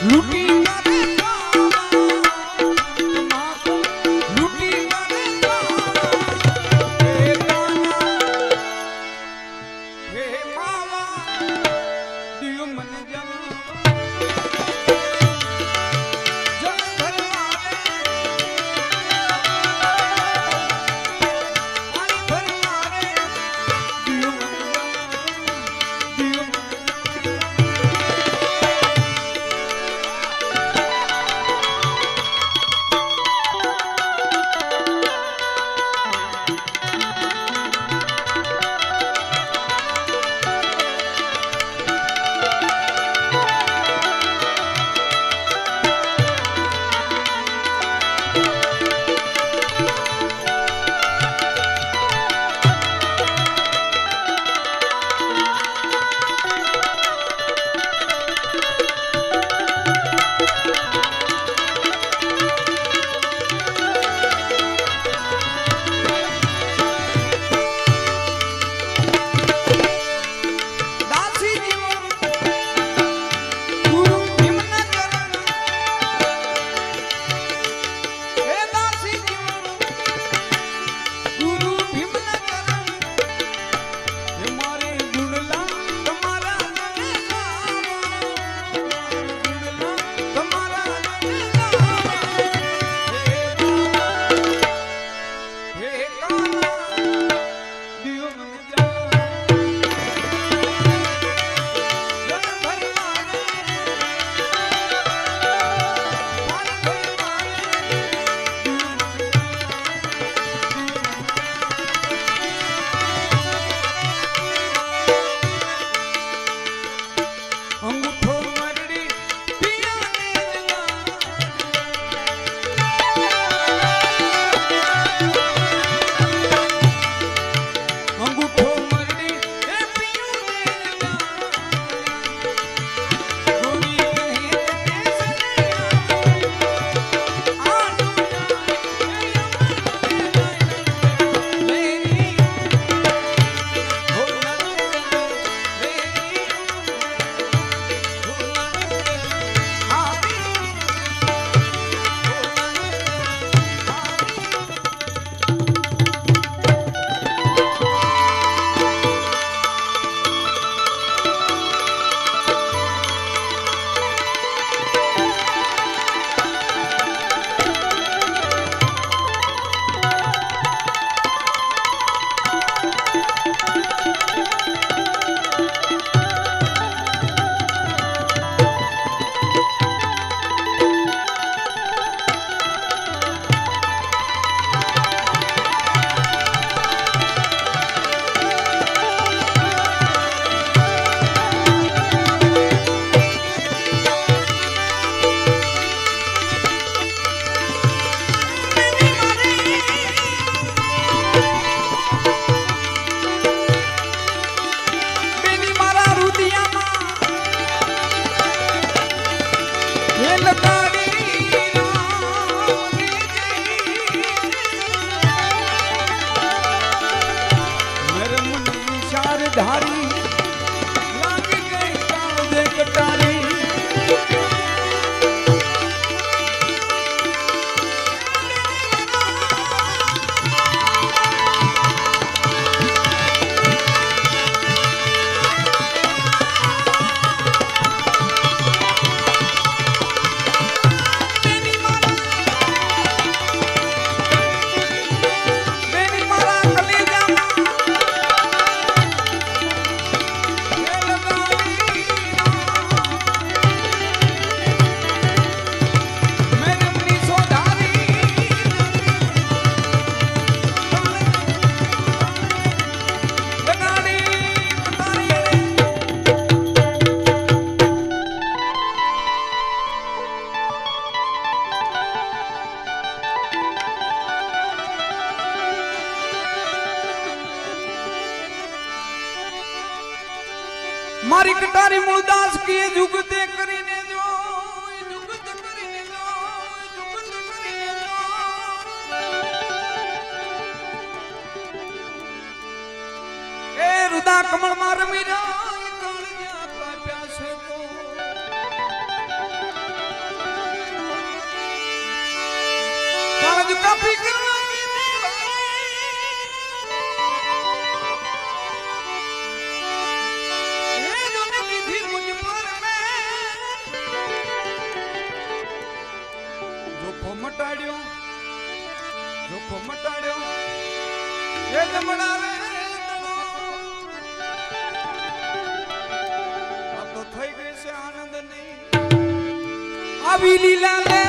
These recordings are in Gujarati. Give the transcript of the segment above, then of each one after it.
लूटी धारी लागी गई काल दे कटारी मारी कटारी मूलदास की जुगते करीने जो जुगत करीने जो जुगत करीने जो ए रुदा कमल मार मीरा कालिया का प्यासे को काफी करना की दीवानी ये जो की थी मुझ पर मैं जो मटाड़ियो ये जमड़ा रे अब तो થઈ ગઈ છે આનંદ ની આવી લીલા લે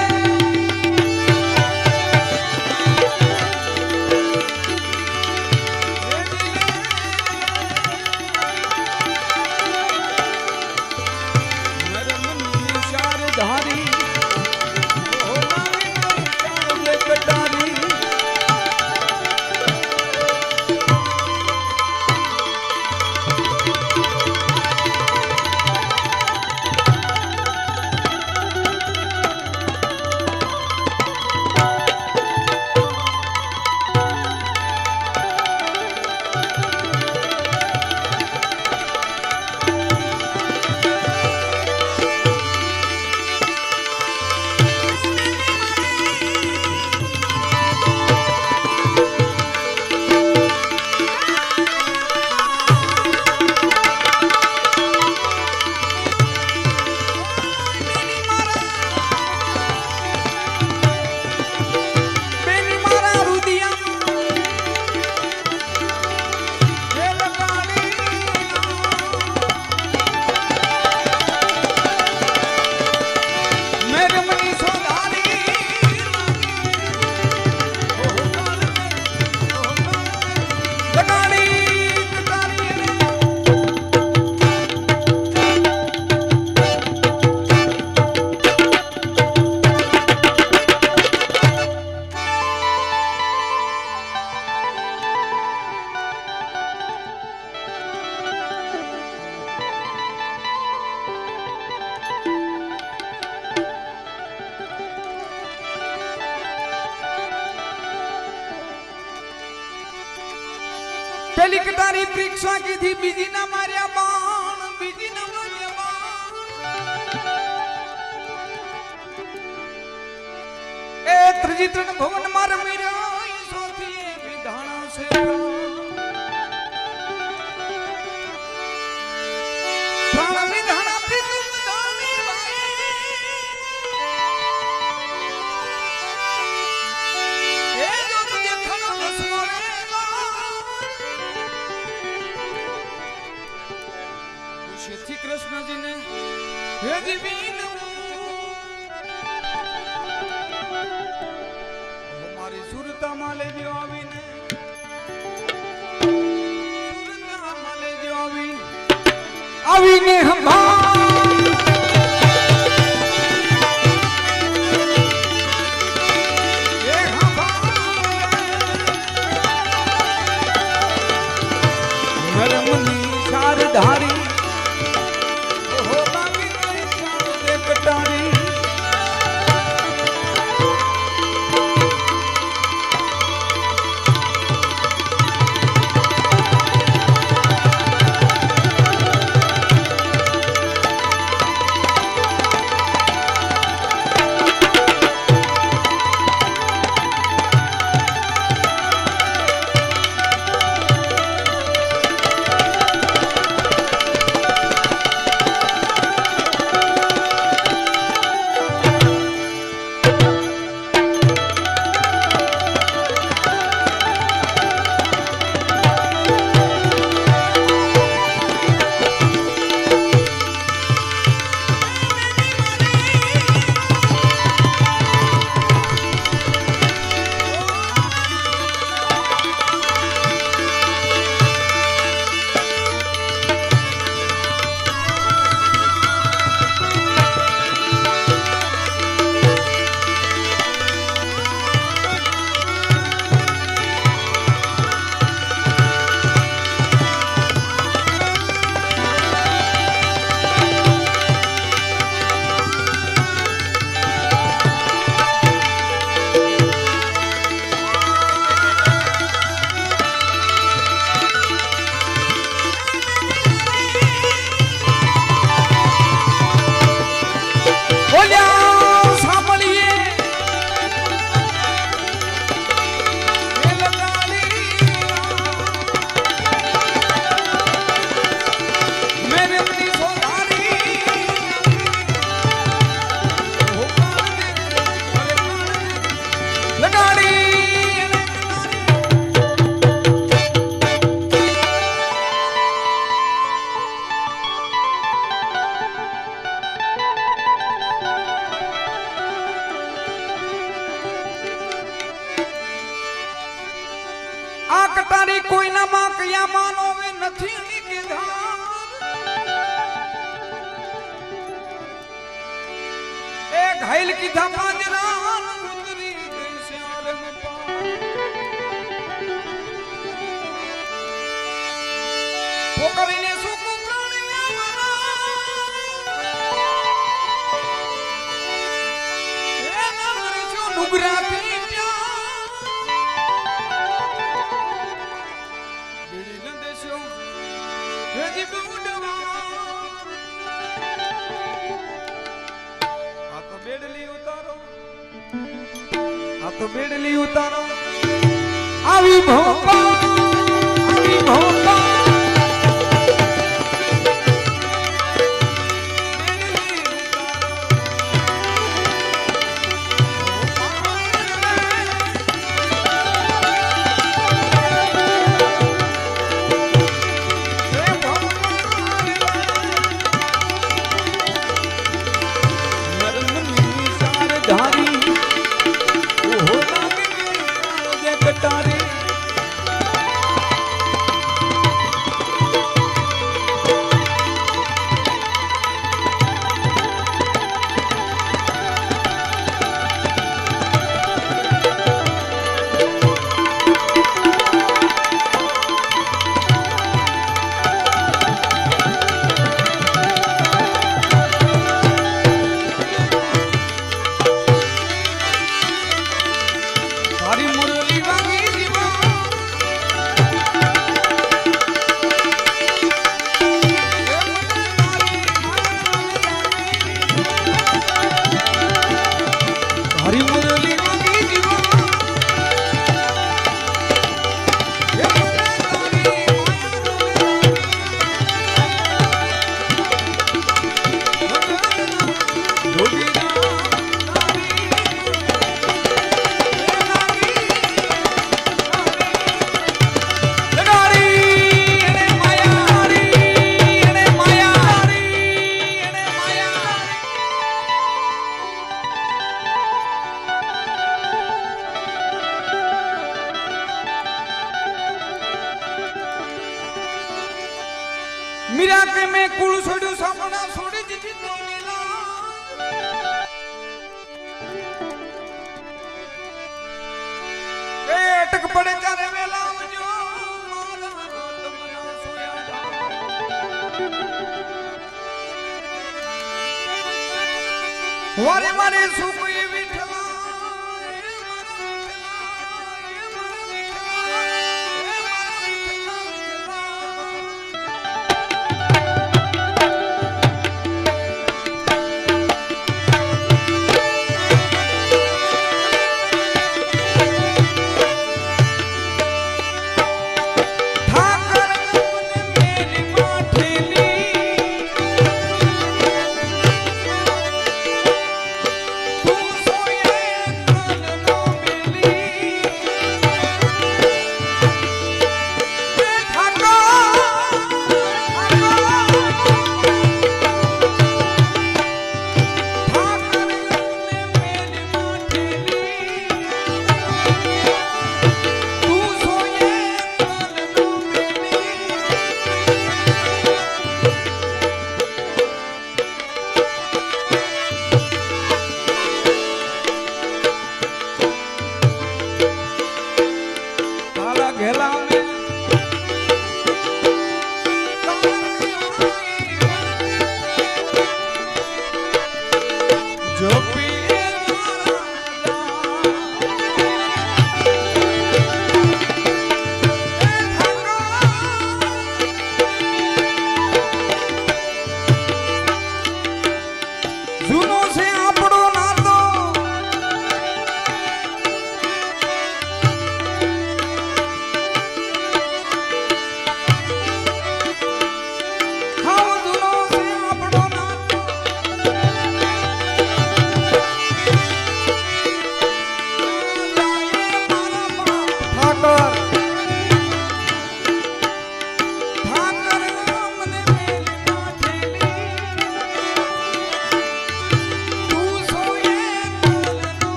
पहली कटारी परीक्षा की थी बीजी ना मारिया बाण बीजी ना मारिया बाण ए त्रिजितन भवन मार मेरा सोथी विधाना से प्राण विधाना पितु दानी भाई ए जो तुझे खनो दसमरे श्री कृष्ण जी ने हमारी सुरता माले जो आवी ने सुरता माले जो आवी ने हम मरमनी शारधारी કયા માનો વે નથી ની કીધા એ ઘાયલ કીધા પાંજરા ઉતરી ગઈ શ્યાલ પોકરીને સુકુ પ્રાણિયા એ નમર જો નુગરાતી तो बेडली उतारो आवी भोपा आवी भोपा मीरा के मैं कुल छोड़ू सपना छोड़ी जीती तो मिला ए अटक पड़े चारे वेला जो मारा तमना सोया वारे मारे सुखी विठला तू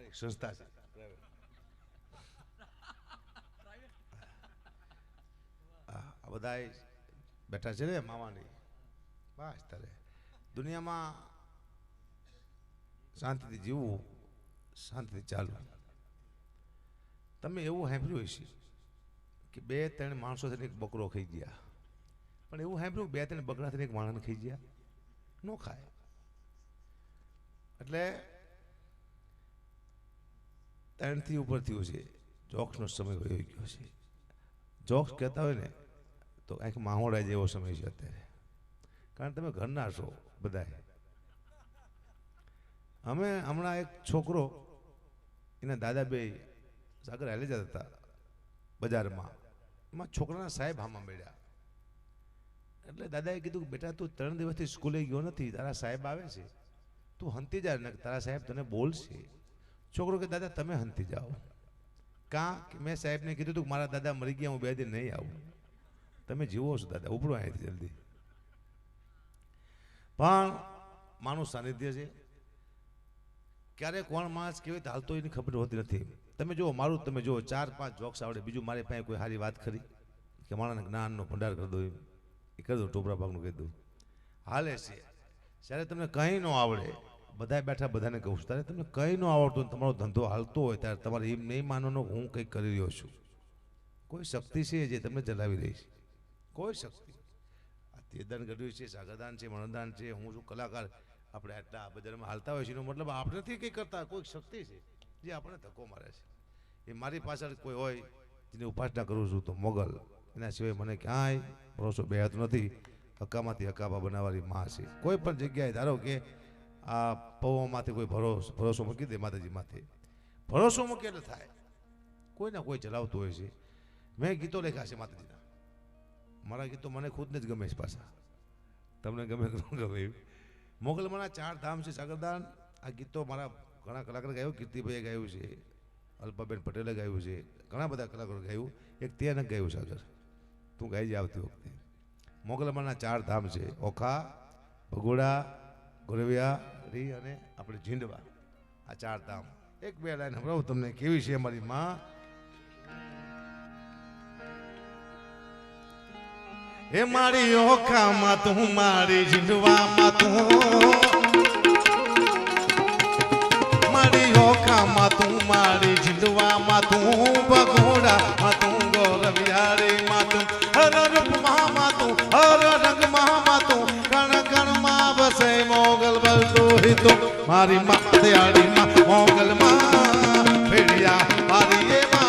અમારી સંસ્થા છે આ બધા બેઠા છે ને મામાની બસ તારે દુનિયામાં શાંતિથી જીવવું શાંતિથી ચાલવું તમે એવું સાંભળ્યું હશે કે 2-3 માણસો થઈને એક બકરો ખાઈ ગયા પણ એવું સાંભળ્યું 2-3 બકરા થઈને એક માણસ ખાઈ ગયા ન ખાય એટલે 3 થી ઉપર થયું છે જોક્સનો સમય વયો ગયો છે જોક્સ કહેતા હોય ને તો કંઈક માહોડા જેવો સમય છે અત્યારે કારણ તમે ઘરના છો બધાય અમે હમણાં એક છોકરો એના દાદા બે સાગર હાલી જતા હતા બજારમાં એમાં છોકરાના સાહેબ હામાં મળ્યા એટલે દાદાએ કીધું કે બેટા તું 3 દિવસથી સ્કૂલે ગયો નથી તારા સાહેબ આવે છે તું હંતી જા ને તારા સાહેબ તને બોલશે છોકરો કે દાદા તમે હંતી જાઓ કાં કે મેં સાહેબને કીધું તું મારા દાદા મરી ગયા હું 2 દિન નહીં આવું તમે જીવો છો દાદા ઉપડો અહીંથી જલ્દી પણ માનું સાનિધ્ય છે ક્યારે કોણ માણસ કેવી રીતે હાલતો એની ખબર હોતી નથી તમે જુઓ મારું તમે જુઓ 4-5 જોક્સ આવડે બીજું મારી પાસે કોઈ સારી વાત ખરી કે માણસને જ્ઞાનનો ભંડાર કરી દો એ કરી દો ટોપરા પાકનું કહી દઉં હાલે છે જ્યારે તમને કંઈ ન આવડે બધા બેઠા બધાને કહું છું ત્યારે તમને કંઈ ન આવડતું તમારો ધંધો હાલતો હોય ત્યારે તમારે એમ નહીં માનવાનો હું કંઈક કરી રહ્યો છું કોઈ શક્તિ છે જે તમને ચલાવી રહી છે કોઈ શક્તિ આ તેદાન ગઢવી છે સાગરદાન છે મણદાન છે હું છું કલાકાર આપણે આટલા બજારમાં હાલતા હોય છે એનો મતલબ આપણે નથી કંઈ કરતા કોઈ શક્તિ છે જે આપણે ધક્કો મારે છે એ મારી પાછળ કોઈ હોય જેની ઉપાસના કરું છું તો મોગલ એના સિવાય મને ક્યાંય ભરોસો બેહતો નથી હક્કામાંથી હક્કાબા બનાવવાની માં છે કોઈ પણ જગ્યાએ ધારો કે આ પૌમાંથી કોઈ ભરોસો મૂકી દે માતાજી માથે ભરોસો મૂકે એટલે થાય કોઈના કોઈ ચલાવતું હોય છે મેં ગીતો લખ્યા છે માતાજીના મારા ગીતો મને ખુદને જ ગમે છે પાછા તમને ગમે કે ન ગમે મોગલમાંના 4 ધામ છે સાગરદાન આ ગીતો મારા ઘણા કલાકાર ગાયું કીર્તિભાઈએ ગાયું છે અલ્પાબેન પટેલે ગાયું છે ઘણા બધા કલાકારો ગાયું એક તેને ગાયું સાગર તું ગાઈ આવતી વખતે મોગલમાંના 4 ધામ છે ઓખા ભગોડા ગોરવિયા રી અને આપણે ઝીંડવા આ 4 ધામ 1-2 લાઈન સંભળાવું તમને કેવી છે અમારી માં એ મારી ઓખામાં તું મારી ઝીંડવામાં તું મારી ઓખામાં તું મારી ઝીંડવામાં તું ભગોડામાં તું ગોરવિયારીમાં તું હર રૂપમાં તું હર રંગમાં તું કણ કણમાં બસે મોગલ બલતો હિતો મારી માથેવાડીમાં મોગલમાં ભેડિયા મારી એ મારી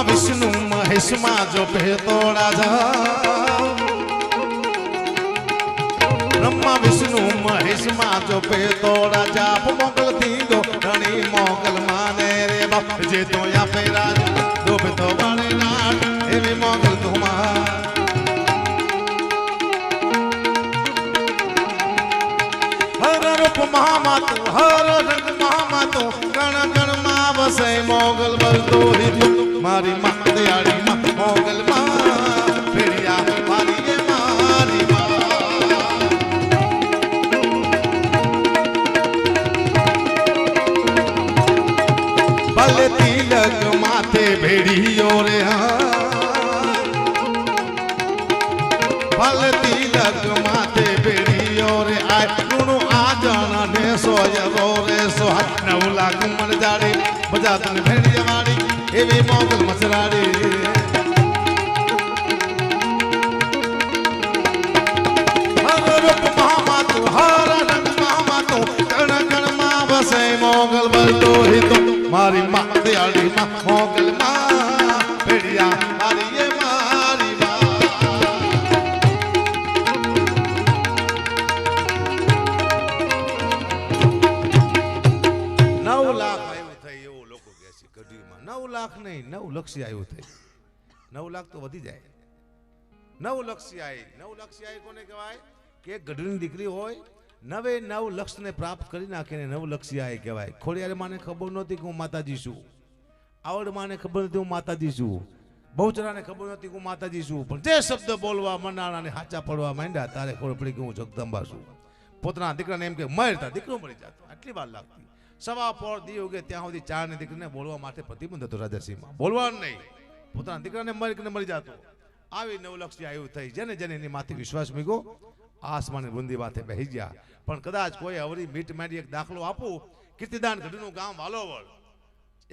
વિષ્ણુ મહેશમાં જો ભેતોડા જા બ્રહ્મા વિષ્ણુ મહેશમાં જો ભેતોડા જાપ મોગલ થી દો ધણી મોગલ માને રે બાપ જે તો આપે રાજ ડોબ તો વાળે નાટ એવી મોગલ તુમા હર રૂપ મહામા તું હર રંગ મહામા તું ગણ ગણ માં વસે મોગલ બલતો હિતું મારી માથેવાડી માં મોગલ માં ભેડિયા મારી એ મારી ભલે તિલક માથે ભેડિયો રે ભલે તિલક માથે ભેડિયો રે આટલું આજણ ને સોયરો રે સોહાટ 9 લાખ મન જાડી બજા તને ભેડિયા વાળી એવી મોગલ મસરાડી હર રૂપ મહામા તું હર રંગ મહામા તું કણ કણ માં વસે મોગલ બલતો હિતો મારી માથેવાડી માં મોગલ માં ભેડિયા મારી એ મારી નહીં 9 લક્ષી આવ્યું થઈ 9 લાખ તો વધી જાય 9 લક્ષી આવી કોને કહેવાય કે એક ગઢની દીકરી હોય 9 લક્ષને પ્રાપ્ત કરી નાખીને 9 લક્ષી આવી કહેવાય. ખોડિયાર માને ખબર નહોતી કે હું માતાજી છું, આવડ માને ખબર નથી હું માતાજી છું, બહુચરાને ખબર નથી કે હું માતાજી છું, પણ જે શબ્દ બોલવા મંડાણાને હાચા પડવા માંડ્યા તારે ખબર પડી કે હું જગદંબા છું. પોતાના દીકરાને એમ કે મરતા દીકરો મરી જતો, આટલી વાર લાગતી. સવા પોર દી ઉગે ત્યાં સુધી ચારની દીકરીને બોલવા માટે પ્રતિબંધ હતો રાજાસીમાં, બોલવાનું નહીં, પોતાના દીકરાને મરી જતો. આવી 9 લક્ષી આવ્યું થઈ. જેને જેને એની માથે વિશ્વાસ મૂક્યો આસમાની બુંદી માથે બેસી ગયા. પણ કદાચ કોઈ અવરી મીટ માંડી એક દાખલો આપું, કીર્તિદાન ગઢનું ગામ વાલોવડ,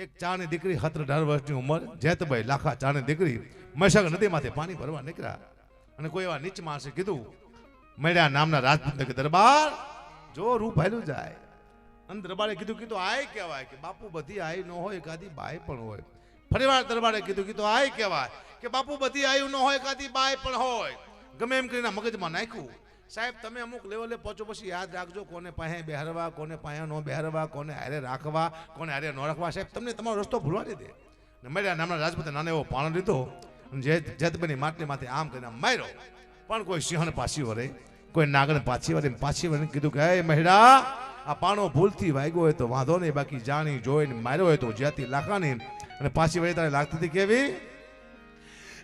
એક ચારની દીકરી 17-18 વર્ષની ઉંમર, જેતભાઈ લાખા ચારની દીકરી મહીસાગર નદી માથે પાણી ભરવા નીકળ્યા. અને કોઈ એવા નીચ માણસે કીધું મળ્યા નામના રાજપૂત કે દરબાર જો રૂપ હાલ્યું જાય. અને દરબારે કીધું આય કહેવાય કે બાપુ બધી આય ન હોય, એકાદી બાય પણ હોય. ફરીવાર દરબારે કીધું આય કહેવાય કે બાપુ બધી આયુ ન હોય, એકાદી બાય પણ હોય. ગમે એમ કરીને મગજમાં નાખ્યું. સાહેબ તમે અમુક લેવલે પહોંચો પછી યાદ રાખજો કોને પાસે બેહારવા, કોને પાસે ન બેહારવા, કોને હારે રાખવા, કોને હારે ન રાખવા. સાહેબ તમને તમારો રસ્તો ભૂલવા દે. ને મળ્યા નામના રાજપૂતે નાનો એવો પાણો લીધો, જેતબની માટલી માથે આમ કરીને માર્યો. પણ કોઈ સિંહણ પાછી વળે, કોઈ નાગણ પાછી વળે કીધું કે હે મહિડા, આ પાણો ભૂલથી વાગ્યો હોય તો વાંધો નહીં, બાકી જાણી જોઈને માર્યો હોય તો જ્યાંથી લાખાની. અને પાછી વળી તારે લાગતી હતી કેવી?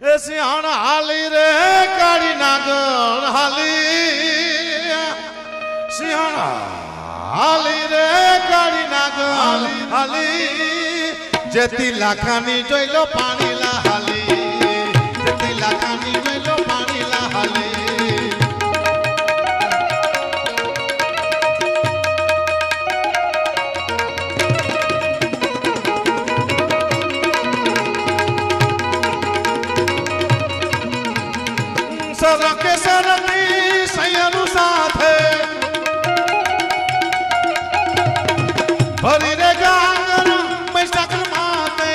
એ સિંહણ હાલી રે કાળી નાગણ હાલી, સિંહણ હાલી રે કાળી નાગણ હાલી, જેથી લાખાની જોઈ લો પાણી લા હાલી, જેથી લાખાની જોઈ લો પાણી લા હાલી. સરકે સરની સૈયનું સાથે ભરી રે ગાંગર મૈસાકર માતે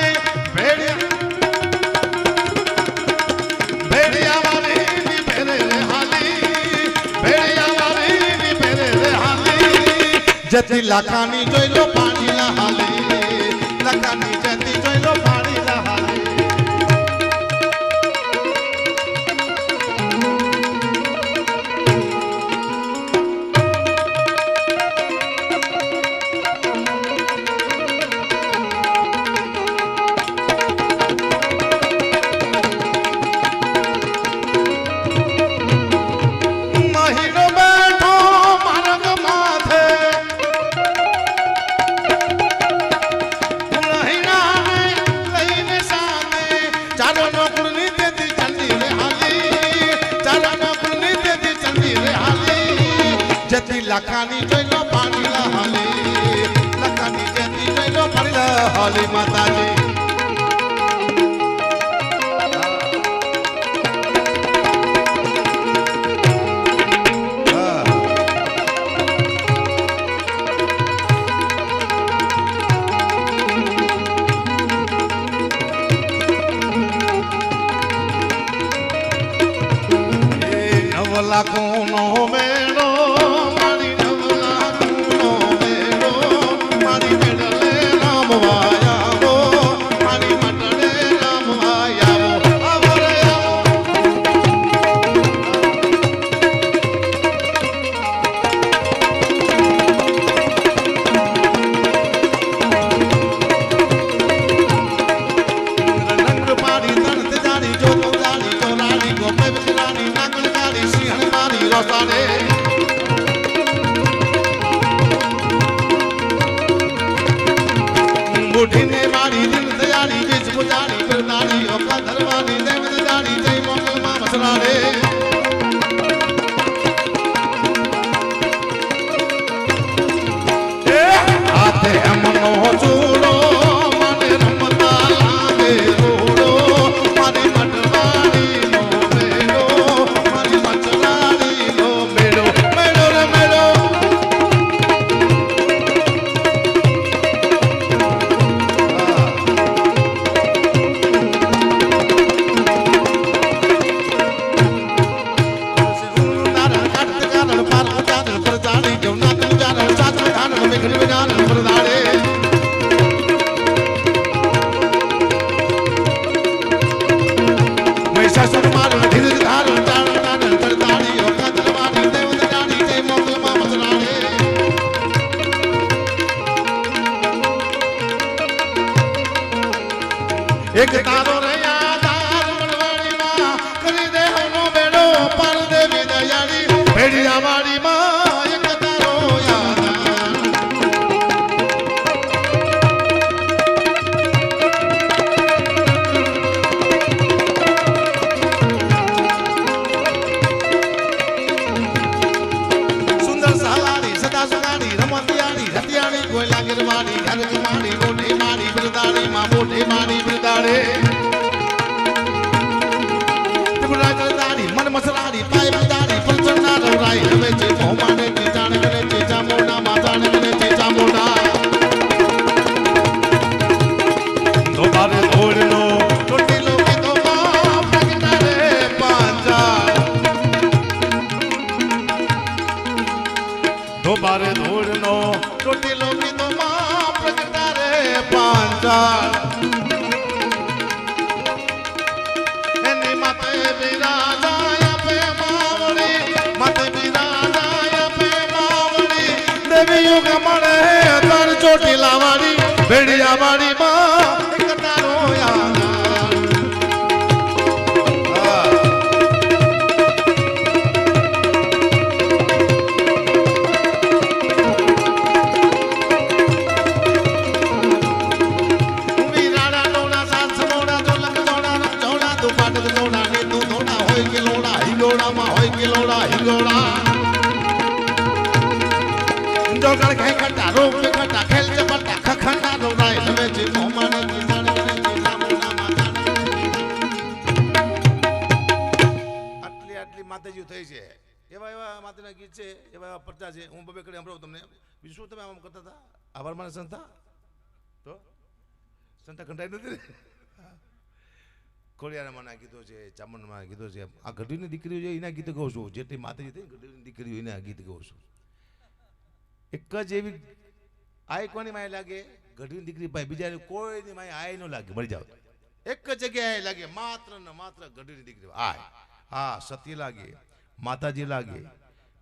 ભેડિયા વાળી ભેરે રે હાલી, ભેડિયા વાળી ભેરે રે હાલી, જેથી લાખાની જોઈ લો પાણી લા હાલી, લાખાની જેથી જોઈ લો પાણી લા હાલી. લાખાની જોઈ લો પાણી લા હાલી, લાખાની જેથી જોઈ લો પાણી લા હાલી માતાજી. નવ લાખોનો મેળો Rosane સસુર મારું ધીરજ ધારું ચારણ ચારણ કરતાણી ઓ કાતરવાણી દેવત જાણી જય મોગલમાં મસરાણી એક તારો રહ્યા દાર મણવાણી માં કરી દે હનો બેડો પર દેવી દયાળી ભેડિયા વાળી માં એક તારો યાદ સુંદર સહાલાની સદા સુગાની રમતિયાની રતિયાની કોઈ લાગરવાણી ઘરકમાણી મોઢી મારી બરદાણી માં મોઢી મારી બરદાડે ત્રિપુરા કરદાણી મન મસરાણી પાય બરદાણી પંચના રવરાઈ હવે છે મોમાને કે જાણ કરે છે ચામોડા માતાણ કરે છે ચામોડા દોબારે ધોળનો ટોટીલો કે દોબા પ્રગટારે પાંચા દોબારે ધોળનો ટોટીલો કે દોબા પ્રગટારે પાંચા એની માતે બિરાજાય પે માવડી માતે બિરાજાય પે માવડી દેવી યુગ મળે તર ચોટીલા વાળી ભેડિયા વાળી માં એક તારો યાદ જોગણ કઈ કટા રોગ કટા ખેલ ચપટા ખખંડા રોરાય હવે જે મોમાને કિસાન કરે છે સામોના માતાને આટલી માતાજીઓ થઈ છે એવા માતાના ગીત છે એવા પરચા છે હું બબે કરી સંભળાવું તમને બીજું શું તમે આમ કરતા હતા આભાર માને સંસ્થા તો સંસ્થા કંટાઈ નથી ખોડિયારમાં ના ગીતો છે ચામુંડમાં ગીતો છે આ ગઢવીની દીકરીઓ છે એના ગીતો ગાઉં છું જેટલી માતાજી થઈ ગઢવીની દીકરીઓ એના ગીત ગાઉં છું એક જ એવી આય કોની માય લાગે ગઢવીની દીકરી ભાઈ બીજા કોઈની માય આય ન લાગે મળી જાવ એક જ જગ્યાએ લાગે માત્ર ને માત્ર ગઢવીની દીકરી આય હા સતી લાગે માતાજી લાગે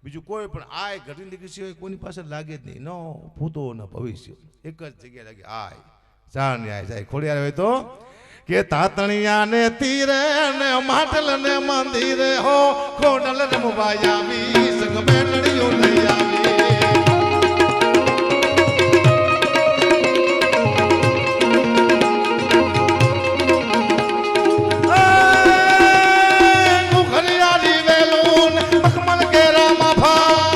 બીજું કોઈ પણ આય ગઢવીની દીકરી સિવાય કોઈની પાસે લાગે જ નહીં ન ભૂતો ન ભવિષ્ય એક જ જગ્યાએ લાગે આય ચાર ન્યાય જાય ખોડિયાર હોય તો કે તાતણિયા ને તીરે ને માટલ ને મંદિરે હો ખોડલ રમવા આવી સંગ બેનડીઓ લઈ આવી ઘુઘરિયારી વેલુન મખમલ કેરા માફા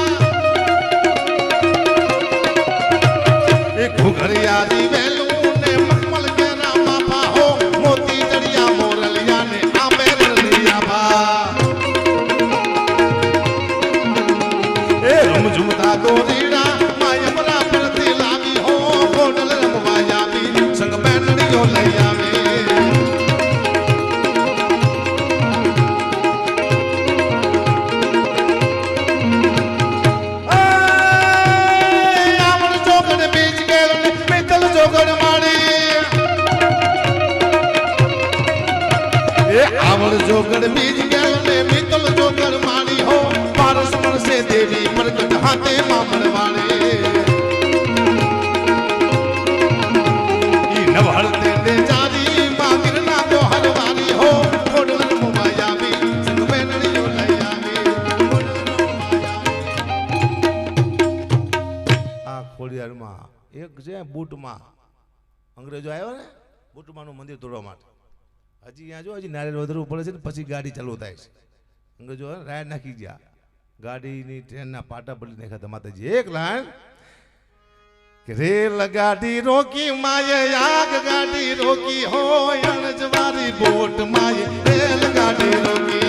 એ ઘુઘરિયારી વેલુન ને મખમલ કેરા માફા હો મોતી જડિયા મોરલિયા ને આમેર लिया भा ए रमझुमता गोरीड़ा मायमरा परती लावी हो गोडल रमवा जावी संग बैनड़ियो लई आवे आवण जोगड़ बीज गेल मितल जोगड़ माड़ी ए आवण जोगड़ बीज गेल ने मितल जोगड़ माड़ी हो पारस मन से देवी प्रकट हाथे मामन वाले ई नवहरते दे जारी मागिर ना तो हरवानी हो गोडल रमवाया भी संग बैनड़ियो लई आवे आ खोड़ियार में एक છે બૂટમાં અંગ્રેજો આવ્યો ને બૂટમાંનું મંદિર તોડવા માટે હજી અહીંયા જો હજી નારિયેળ વધરવું પડે છે ને પછી ગાડી ચાલુ થાય છે અંગ્રેજો રાયડ નાખી ગયા ગાડીની ટ્રેનના પાટા બદલી નાખ્યા હતા માતાજી એક લાઈન કે રેલ ગાડી રોકી માય આગ ગાડી રોકી હો અણજવારી બોટ માય રેલ ગાડી રોકી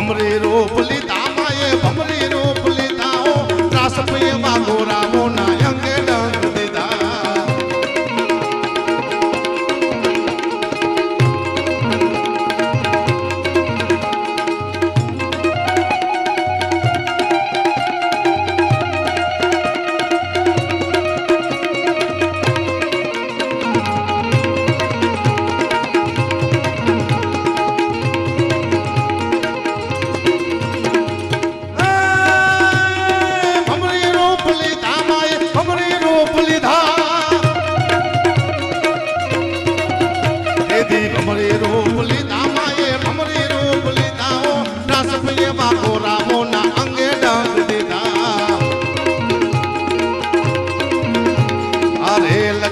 ભમરી રૂપ લીધા માએ ભમરી રૂપ લીધા હો ત્રાસ પીવા ગોરામો ના અંગે ડંગ દીધા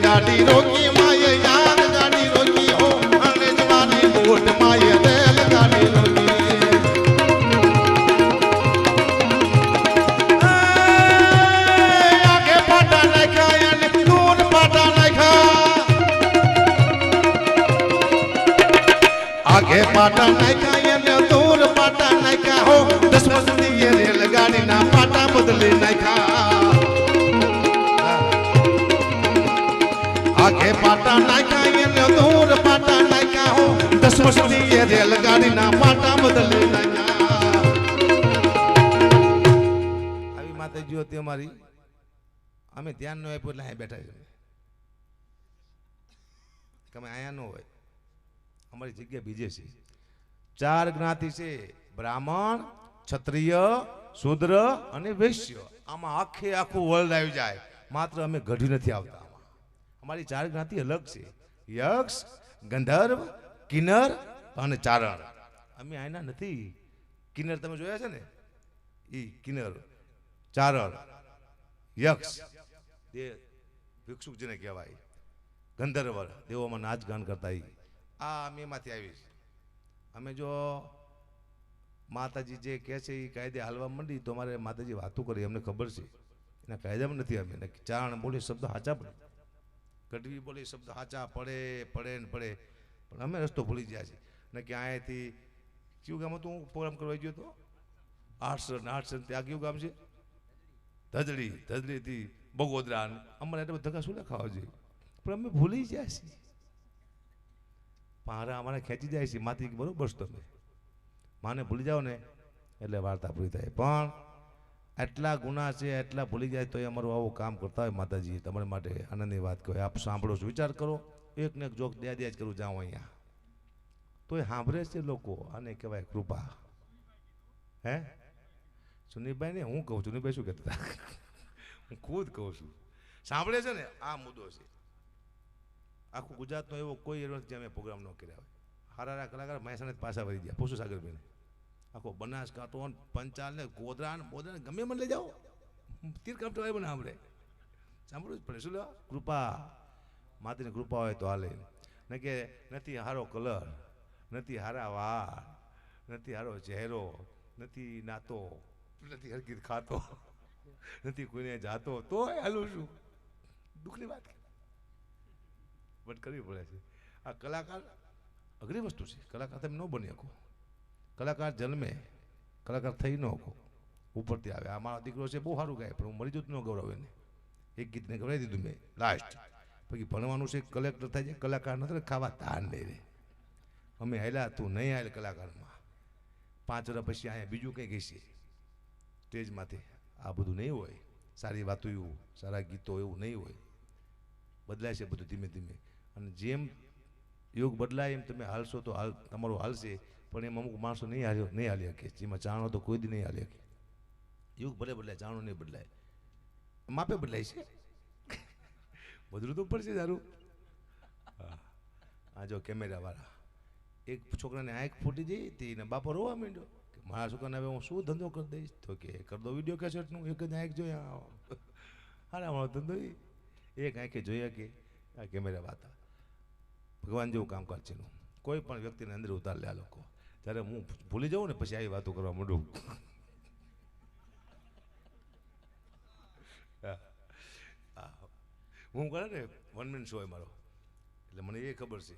ગાડી રોકી માએ યાદ ગાડી રોકી હો અને જવાની બોટ માએ રેલ ગાડી રોકી આગે પાટા નાખ્યા અને દૂર પાટા નાખ્યા આગે પાટા નાખ્યા અને દૂર પાટા નાખ્યા હો 10 વર્ષની રેલ ગાડીના પાટા બદલી નાખ્યા આગે પાટા નાખ્યા ને દૂર પાટા નાખ્યા હો 10 વર્ષની રેલગાડીના પાટા બદલી નાખ્યા આવી માતાજી હતી અમારી અમે ધ્યાન ન આપ્યું એટલે અહીંયા બેઠા છે તમે અહીંયા ન હોય અમારી જગ્યા બીજે છે 4 જ્ઞાતિ છે બ્રાહ્મણ ક્ષત્રિય શૂદ્ર અને વૈશ્ય આમાં આખું વર્લ્ડ આવી જાય માત્ર અમે ગઢી નથી આવતા અમારી 4 જ્ઞાતિ અલગ છે યક્ષ ગંધર્વ કિન્નર અને ચારણ અમે આના નથી કિન્નર તમે જોયા છે ને ઈ કિન્નર ચારણ યક્ષ તે ભિક્ષુક જેને કહેવાય ગંધર્વ દેવોમાં નાચ ગાન કરતા આ અમે એમાંથી આવી છે અમે જો માતાજી જે કહે છે એ કાયદે હાલવા માંડી તો અમારે માતાજી વાતો કરી અમને ખબર છે એના કાયદામાં નથી અમે ચારણ બોલે શબ્દ સાચા પડે ગઢવી બોલે શબ્દ સાચા પડે ને પડે પણ અમે રસ્તો ભૂલી ગયા છીએ ને કે અહીંયાથી કયું ગામ હતું હું પ્રોગ્રામ કરવા ગયો હતો 8 ત્યાં કયું ગામ છે ધજડીથી બગોદરા અમારે એટલે ધક્કા શું ખાવા જોઈએ પણ અમે ભૂલી ગયા છીએ પારા અમારે ખેંચી જાય છે માથી બરોબર છે તમે માને ભૂલી જાઓ ને એટલે વાર્તા પૂરી થાય પણ આટલા ગુના છે એટલા ભૂલી જાય તો એ અમારું આવું કામ કરતા હોય માતાજી તમારા માટે આનંદની વાત કહો આપ સાંભળો છો વિચાર કરો એક ને એક જોક દે જ કરું જાઉં અહીંયા તો એ સાંભળે છે લોકો આને કહેવાય કૃપા હે સુનીભાઈ ને હું કહું છું સુનીભાઈ શું કહેતા હું ખુદ કહું છું સાંભળે છે ને આ મુદ્દો છે આખું ગુજરાતનો એવો કોઈ એવો જ્યાં મેં પ્રોગ્રામ ન કર્યા હોય હારા કલાકાર મહેસાણા પાછા વળી ગયા પૂછું સાગરભાઈને આખો બનાસકાંઠો પંચાલ ને ગોધરા ને બોધરા ગમે મને લઈ જાઓ તીર કાપતો હોય મને સાંભળે સાંભળવું જ પડે શું લેવા કૃપા માતાની કૃપા હોય તો હાલે ને કે નથી હારો કલર નથી હારા વાળ નથી હારો ચહેરો નથી નાતો નથી હરકીત ખાતો નથી કોઈને જાતો તો હાલું શું દુઃખની વાત બટ કરવી પડે છે આ કલાકાર અઘરી વસ્તુ છે કલાકાર તમે ન બની શકો કલાકાર જન્મે કલાકાર થઈ ન શકો ઉપરથી આવે આ મારો દીકરો છે બહુ સારું ગાય પણ હું મરી જતું ન ગૌરવ એને એક ગીતને ગવડાવી દીધું મેં લાસ્ટ પછી ભણવાનું છે કલેક્ટર થાય છે કલાકાર નથી ખાવા તાન નહીં રે અમે હાલ્યા તું નહીં હાલ કલાકારમાં 5 વર્ષ પછી અહીંયા બીજું કંઈ કહીશે સ્ટેજમાંથી આ બધું નહીં હોય સારી વાતો એવું સારા ગીતો એવું નહીં હોય બદલાય છે બધું ધીમે ધીમે અને જેમ યુગ બદલાય એમ તમે હાલશો તો હાલ તમારું હાલશે પણ એમ અમુક માણસો નહીં હાલી શકે જેમાં ચાણો તો કોઈ દી નહીં હાલી શકે યુગ ભલે બદલાય ચાણો નહીં બદલાય માપે બદલાય છે બધું તો પડશે સારું આ જો કેમેરાવાળા એક છોકરાને આંખ ફૂટી જઈ હતી ને બાપો રોવા માંડ્યો કે મારા છોકરાને હવે હું શું ધંધો કરી દઈશ તો કે કર દો વિડીયો કેસેટનું એક જ આંખ જોયા હારા મારો ધંધો એક આંખે જોયા કે આ કેમેરા વાત ભગવાન જેવું કામકાજ છે કોઈ પણ વ્યક્તિને અંદર ઉતાર લે આ લોકો જ્યારે હું ભૂલી જાઉં ને પછી આવી વાતો કરવા માંડું હું કરે ને 1 મિનિટ શો હોય મારો એટલે મને એ ખબર છે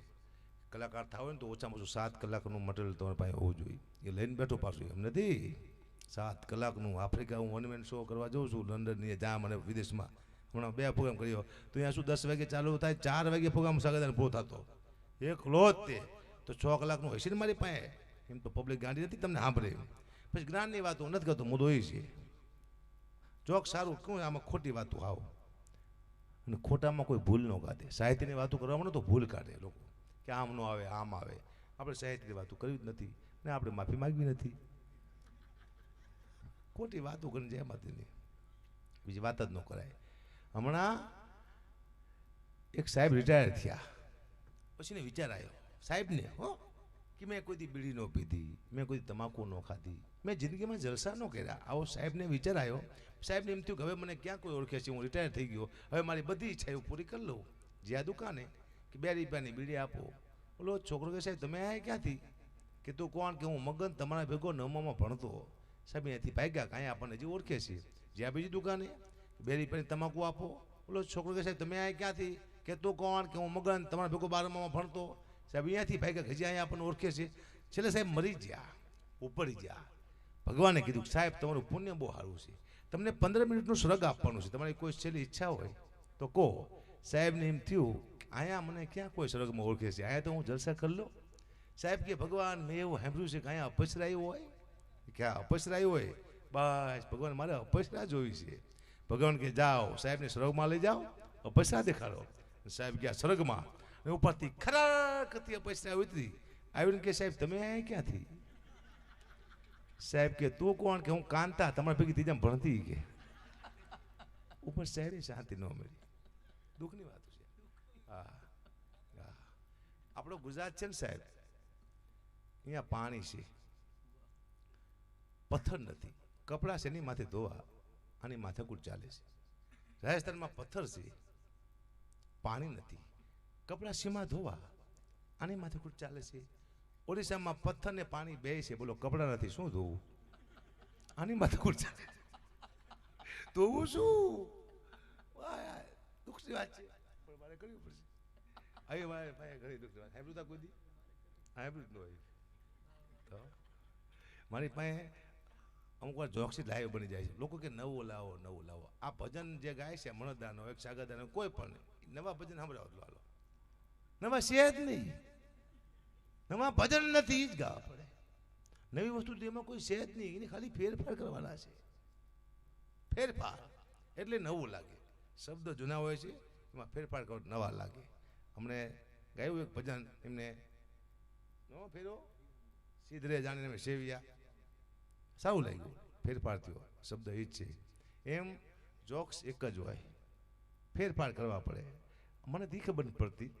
કલાકાર થાવ હોય ને તો ઓછામાં ઓછું 7 કલાકનું મટીરિયલ તમારી પાસે હોવું જોઈએ. એ લઈને બેઠો પાછું એમ નથી 7 કલાકનું. આફ્રિકા હું 1 man શો કરવા જાઉં છું લંડન જ્યાં મને વિદેશમાં હમણાં 2 પ્રોગ્રામ કર્યો તો અહીંયા શું 10 વાગે ચાલુ થાય 4 વાગે પ્રોગ્રામ સાગરદાન પૂરો થતો એકલો જ તે તો 6 કલાકનું હશે ને મારી પાસે. એમ તો પબ્લિક ગાંડી નથી તમને સાંભળે. પછી જ્ઞાનની વાતો નથી કરતો મુદ્દો એ છે જોક સારું કહું આમાં ખોટી વાતો આવો અને ખોટામાં કોઈ ભૂલ ન કાઢે. સાહિત્યની વાતો કરવામાં તો ભૂલ કાઢે લોકો કે આમ ન આવે આમ આવે. આપણે સાહિત્યની વાતો કરવી જ નથી ને આપણે માફી માગવી નથી. ખોટી વાતો કરીને જાય માતીની બીજી વાત જ ન કરાય. હમણાં એક સાહેબ રિટાયર થયા પછી ને વિચાર આવ્યો સાહેબને હો કે મેં કોઈ દી બીડી ન પીધી, મેં કોઈ તમાકુ ન ખાધી, મેં જિંદગીમાં જલસા ન કર્યા. આવો સાહેબને વિચાર આવ્યો. સાહેબને એમ થયું કે હવે મને ક્યાં કોઈ ઓળખે છે, હું રિટાયર થઈ ગયો, હવે મારી બધી ઈચ્છા હું પૂરી કરી લઉં. જ્યાં દુકાને કે 2 રૂપિયાની બીડી આપો. બોલો છોકરો કે સાહેબ તમે આ ક્યાંથી? કે તું કોણ? કે હું મગન તમારા ભેગો નવમામાં ભણતો. સાહેબ અહીંયાથી ભાગ્યા કાંઈ આપણને જે ઓળખે છે. જ્યાં બીજી દુકાને 2 રૂપિયાની તમાકુ આપો. બોલો છોકરો કે સાહેબ તમે આ ક્યાંથી? કે તું કોણ? કે હું મગન તમારા ભેગો 12મામાં ભણતો. સાહેબ અહીંયાથી ભાગ્યા હજી અહીંયા આપણને ઓળખે છે. છેલ્લે સાહેબ મરી ગયા, ઉપડી ગયા. ભગવાને કીધું સાહેબ તમારું પુણ્ય બહુ સારું છે, તમને 15 મિનિટનું સ્વર્ગ આપવાનું છે, તમારી કોઈ છેલ્લી ઈચ્છા હોય તો કહો. સાહેબને એમ થયું અહીંયા મને ક્યાં કોઈ સ્વર્ગમાં ઓળખે છે, અહીંયા તો હું જલસા કરી લો. સાહેબ કે ભગવાન મેં એવું સાંભળ્યું છે કે અહીંયા અપસરાયું હોય. ક્યાં અપસરાયું હોય? બસ ભગવાન મારે અપસરા જોઈ છે. ભગવાન કે જાઓ સાહેબને સ્વર્ગમાં લઈ જાઓ, અપસરા દેખાડો. સાહેબ ગયા સ્વર્ગમાં, ઉપરથી ખરાખતી અપસરા ઉતરી આવીને કે સાહેબ તમે અહીંયા ક્યાંથી? સાહેબ કે તું કોણ? કે હું કાંતા તમારા ભેગી ત્રીજામાં ભણતી. કે ઉપર સાહેબે શાંતિ ન મળી. દુઃખની વાત છે. હા હા આપણો ગુજરાત છે ને સાહેબ, અહીંયા પાણી છે, પથ્થર નથી. કપડાં છે એની માથે ધોવા, આની માથાકૂટ ચાલે છે. રાજસ્થાનમાં પથ્થર છે, પાણી નથી. કપડાં સીમાં ધોવા, આની માથાકૂટ ચાલે છે. ઓડિશામાં પથ્થર ને પાણી બે છે, બોલો કપડાં નથી, શું ધોવું? આની માથાકૂટ ચાલે. ધોવું શું? દુઃખની વાત છે પણ મારે કરવી પડશે. હવે મારે ભાઈ ઘણી દુઃખની વાત સાંભળ્યું તા કોઈ દી? સાંભળ્યું જ ન હોય તો મારી પાસે અમુક વાર જોક્સી લાઈવ બની જાય છે. લોકો કે નવું લાવો નવું લાવો. આ ભજન જે ગાય છે મણદાનો એક સાગરદાનો કોઈ પણ નવા ભજન સાંભળાવો તો હાલો. નવા છે જ નહીં, નવા ભજન નથી જ ગાવા પડે. નવી વસ્તુ એમાં કોઈ છે જ નહીં, એને ખાલી ફેરફાર કરવાના છે. ફેરફાર એટલે નવું લાગે. શબ્દ જૂના હોય છે એમાં ફેરફાર કરો નવા લાગે. હમણે ગાયું એક ભજન એમને નો ફેરો સીધરે જાણીને મેં સેવ્યા, સારું લાગ્યું. ફેરફાર થયો, શબ્દ એ જ છે. એમ જોક્સ એક જ હોય, ફેરફાર કરવા પડે. મને તી ખબર નથી પડતી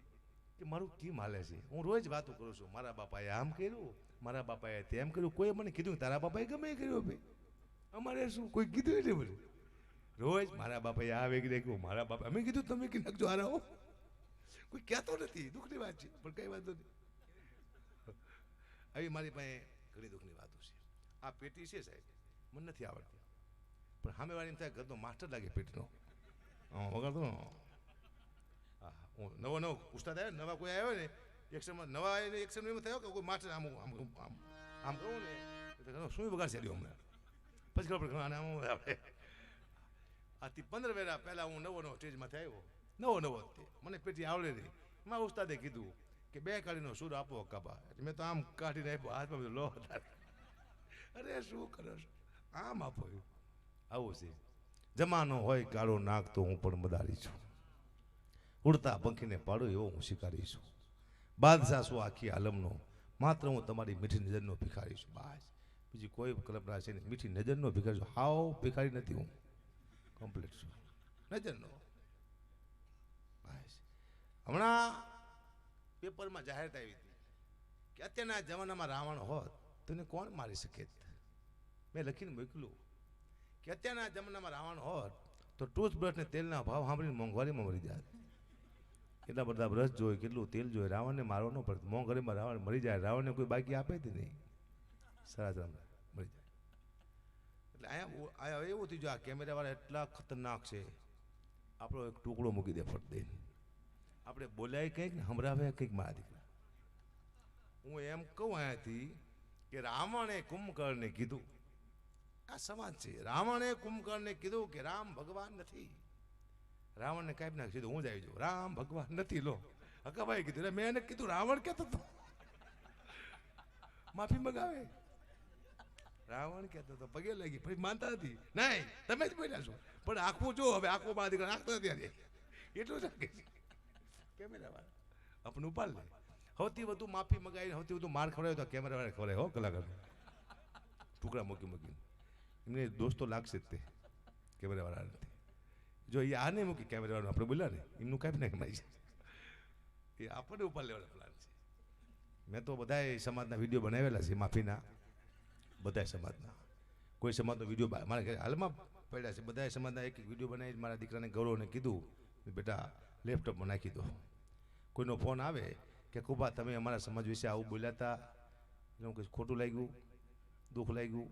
કે મારું કેમ હાલે છે. હું રોજ વાતો કરું છું, મારા બાપાએ આમ કર્યું, મારા બાપાએ તેમ કર્યું. કોઈ મને કીધું તારા બાપાએ ગમે એ કર્યું ભાઈ, અમારે શું કોઈ કીધું એટલે બધું. રોજ મારા બાપાએ આ વેગી કહ્યું, મારા બાપા અમે કીધું તમે કી નાખજો હારાઓ. કોઈ કહેતો નથી, દુઃખની વાત છે પણ કઈ વાંધો નહીં. આવી મારી પાસે ઘણી દુઃખની વાતો છે. આ પેટી છે સાહેબ મને નથી આવડતી, પણ સામેવાળી એમ થાય ઘરનો માસ્ટર લાગે પેટીનો વગાડતો. હા હું નવો ઉસ્તાદ આવ્યો, નવા કોઈ આવ્યો ને એક્શનમાં, નવા એક્શન એમ થયો કે કોઈ માસ્ટર આમ આમ આમ આમ કહું ને શું વગાડશે હમણાં પછી ખબર પડે આમ આપણે. આથી 15 વેરા પહેલાં હું નવો સ્ટેજમાંથી આવ્યો, નવો તે મને પેટી આવડે નહીં. મારા ઉસ્તાદે કીધું કે 2 કાળીનો સૂર આપો કાબા. એટલે મેં તો આમ કાઢીને આપ્યો, હાથમાં બધું લો હતા. અરે શું કરો છો, આમ આપો. આવું છે જમાનો હોય કાળો નાક તો હું પણ મદારી છું, ઉડતા પંખીને પાડું એવો હું શિકારી છું. બાદશાહ શું આખી આલમનો, માત્ર હું તમારી મીઠી નજરનો ભિખારી છું. બસ બીજી કોઈ કલ્પના છે નહીં. મીઠી નજરનો ભિખારી છું, હાવ ભિખારી નથી હું, કમ્પ્લીટ છું નજરનો. બસ હમણાં પેપરમાં જાહેરાત આવી હતી કે અત્યારના જમાનામાં રાવણ હોત તો એને કોણ મારી શકે. મેં લખીને મોકલું કે અત્યારના જમાનામાં રાવણ હોત તો ટૂથબ્રશ ને તેલના ભાવ સાંભળીને મોંઘવારીમાં મરી જાય. કેટલા બધા બ્રશ જોઈએ, કેટલું તેલ જોઈએ. રાવણને મારવો ન પડે, મોંઘવારીમાં રાવણ મરી જાય. રાવણને કોઈ બાકી આપે જ નહીં, સારા મરી જાય. એટલે અહીંયા એવું થયું, આ કેમેરાવાળા એટલા ખતરનાક છે. આપણો એક ટુકડો મૂકી દે ફટ દઈને, આપણે બોલાય કંઈક ને સંભળાવે કંઈક. મારા દીકરા હું એમ કહું અહીંયાથી કે રાવણે કુંભકર્ણને કીધું, આ સમાજ છે, રાવણે કુંભકર્ણને કીધું કે રામ ભગવાન નથી. રાવણને કાપી નાખી દીધું, હું જ આવી જાઉં, રામ ભગવાન નથી. લો હકાભાઈ કીધું, એટલે મેં એને કીધું રાવણ કહેતો હતો, માફી મગાવે. રાવણ કહેતો હતો, પગે લાગી, પછી માનતા નથી. નહીં, તમે જ બોલ્યા છો, પણ આખું જો હવે આખું બાદ નાખતા ત્યારે એટલું જ કે કેમેરા વાળા આપણે ઉપાડ લે. સૌથી વધુ માફી મગાવીને સૌથી વધુ માર ખવડાવ્યો તો કેમેરા વાળા ખવડાય. હો કલાકાર ટુકડા મૂકી મૂકીને એમને દોસ્તો લાગશે જ તે કેમેરા વાળા નથી. જો એ આ નહીં મૂકી કેમેરા વાળા આપણે બોલ્યા ને એમનું કાંઈ નાખી મારી છે, એ આપણને ઉપાડ લેવાનો પ્લાન છે. મેં તો બધાય સમાજના વિડીયો બનાવેલા છે માફીના, બધાય સમાજના. કોઈ સમાજનો વિડીયો મારા ઘરે હાલમાં પડ્યા છે, બધાય સમાજના એક એક વિડીયો બનાવી મારા દીકરાને ગૌરવને કીધું બેટા લેપટોપમાં નાખી દો. કોઈનો ફોન આવે કે કુબા તમે અમારા સમાજ વિશે આવું બોલ્યા હતા, એવું કંઈ ખોટું લાગ્યું, દુઃખ લાગ્યું,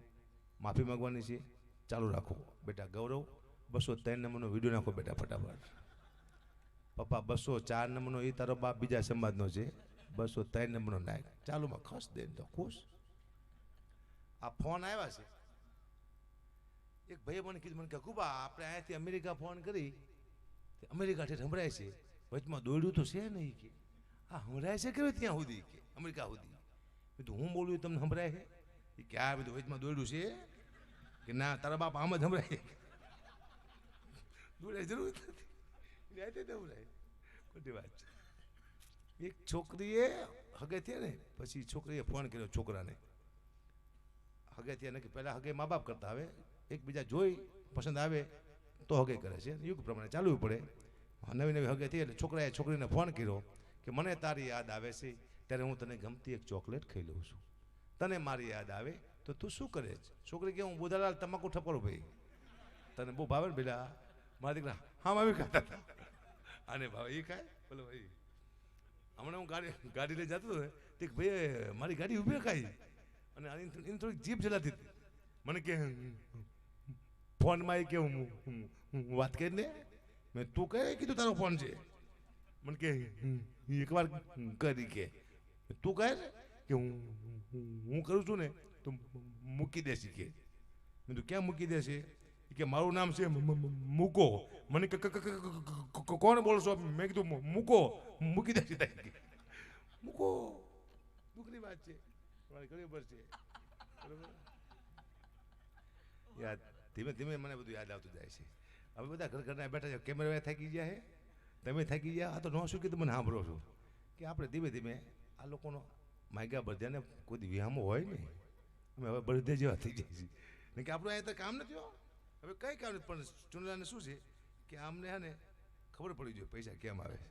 માફી માંગવાની છે, ચાલુ રાખો બેટા. ગૌરવ 203 નંબરનો વિડીયો નાખો બેટા ફટાફટ. પપ્પા 204 નંબરનો એ તારો બાપ બીજા સમાજનો છે, 203 નંબરનો નાખ, ચાલુમાં ખસ દે તો ખુશ. આ ફોન આવ્યા છે, એક ભાઈએ મને કીધું, મને કે કુબા આપણે અહીંયાથી અમેરિકા ફોન કરી, અમેરિકાથી સંભળાય છે, વચમાં દોડ્યું તો છે નહીં કે આ સંભળાય છે કેવી ત્યાં સુધી કે અમેરિકા સુધી. કીધું હું બોલું તમને સંભળાય છે? એ કે આ બધું વચમાં દોડ્યું છે કે ના તારા બાપ આમ જ સંભળાય, દોડાય જરૂર નથી, સંભળાય. ખોટી વાત છે. એક છોકરીએ હગે થયા ને પછી છોકરીએ ફોન કર્યો છોકરાને, હગે થયા ને કે પહેલાં હગે મા બાપ કરતા, હવે એકબીજા જોઈ પસંદ આવે તો હગે કરે છે, યુગ પ્રમાણે ચાલવું પડે. નવી નવી હગે થઈ એટલે છોકરાએ છોકરીને ફોન કર્યો કે મને તારી યાદ આવે છે ત્યારે હું તને ગમતી એક ચોકલેટ ખાઈ લઉં છું, તને મારી યાદ આવે તો તું શું કરે છે? છોકરી કે હું બુધાલાલ તમાકુ ઠપકરો ભાઈ, તને બહુ ભાવે ને પેલા મારા દીકરા હા આવી ખાતા હતા, આને ભાવે એ ખાય બોલો ભાઈ. હમણાં હું ગાડી લઈ જતો હતો ને તે ભાઈ મારી ગાડી ઊભી ખાઈ અને એની થોડીક જીભ જલાતી હતી. મને કે ફોનમાં એ કે હું વાત કરીને મેં તું કઈ કીધું તારો ફોન છે? મને કે એકવાર કરી કે તું કહે કે હું કરું છું ને તો મૂકી દેશી કે. મેં તું ક્યાં મૂકી દેશે? કે મારું નામ છે મૂકો. મને કોણ બોલશો? મેં કીધું મૂકો, મૂકી દેશી થાય મૂકો. દુઃખની વાત છે, મારે ઘણી પડશે બરોબર. યાદ ધીમે ધીમે મને બધું યાદ આવતું જાય છે. હવે બધા ઘરના બેઠા છે, કેમેરા થાકી ગયા હે, તમે થાકી ગયા, આ તો ન શું કીધું મને સાંભળો છો કે આપણે ધીમે ધીમે આ લોકોનો માગ્યા બધાને કોઈ વિહામો હોય ને, અમે હવે બળદે જેવા થઈ જાય છે ને કે આપણું અહીંયા તો કામ નથી હો, હવે કંઈ કામ નથી. પણ ચુનલાને શું છે કે આમને હે ને ખબર પડી જોઈએ પૈસા કેમ આવે છે,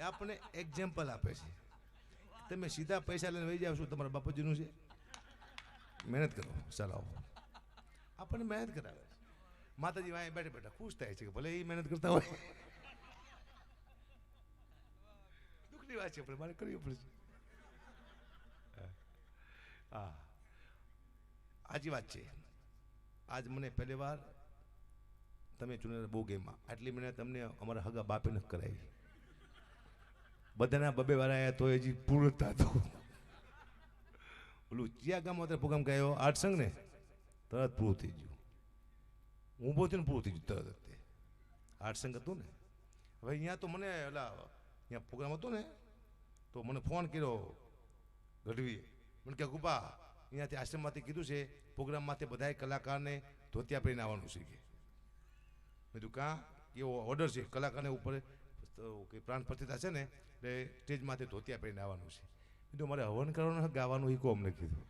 આપણને એક્ઝામ્પલ આપે છે. તમે સીધા પૈસા લઈને વહી જાવ છો, તમારા બાપુજીનું છે, મહેનત કરો ચલાવો, આપણને મહેનત કરાવે. માતાજી વાંહે બેઠા બેઠા ખુશ થાય છે કે ભલે એ મહેનત કરતા હોય. દુઃખની વાત છે, પણ મારે કરવી પડશે. હા સાચી વાત છે. આજ મને પહેલી વાર તમે ચુનારા બહુ ગેમમાં આટલી મહેનત તમને અમારા હગા બાપે નથી કરાવી. બધાના બબે વાળા આવ્યા તો હજી પૂરું થતું. ઓલું ચિયા ગામમાં અત્યારે પ્રોગ્રામ ગયો આર્ટસંગ ને તરત પૂરું થઈ ગયું. ઊભો થઈને પૂરું થઈ ગયું તરત. આર્ટસંગ હતું ને, હવે અહીંયા તો મને ઓલા અહીંયા પ્રોગ્રામ હતો ને તો મને ફોન કર્યો ગઢવીએ. મને કે ગુપા અહીંયાથી આશ્રમમાંથી કીધું છે પ્રોગ્રામમાંથી બધાય કલાકારને ધોતિયા પહેરીને આવવાનું છે કે. મેં કીધું કાં એવો ઓર્ડર છે કલાકારને ઉપર કે પ્રાણ પ્રતિષ્ઠા છે ને એટલે સ્ટેજમાંથી ધોતિયા પહેરીને આવવાનું છે. કીધું મારે હવન કરવાનું ગાવાનું એ કહો અમને કીધું.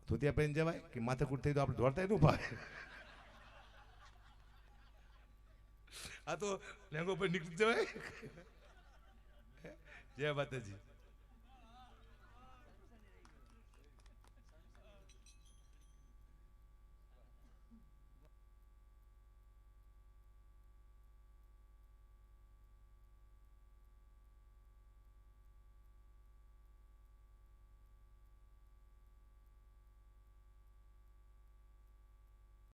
ધોતિયા પહેરીને જવાય કે માથાકૂટ થઈ તો આપણે દોડતા ન ભાવે. આ તો લેંગો પર નીકળી જવાય. જય માતાજી.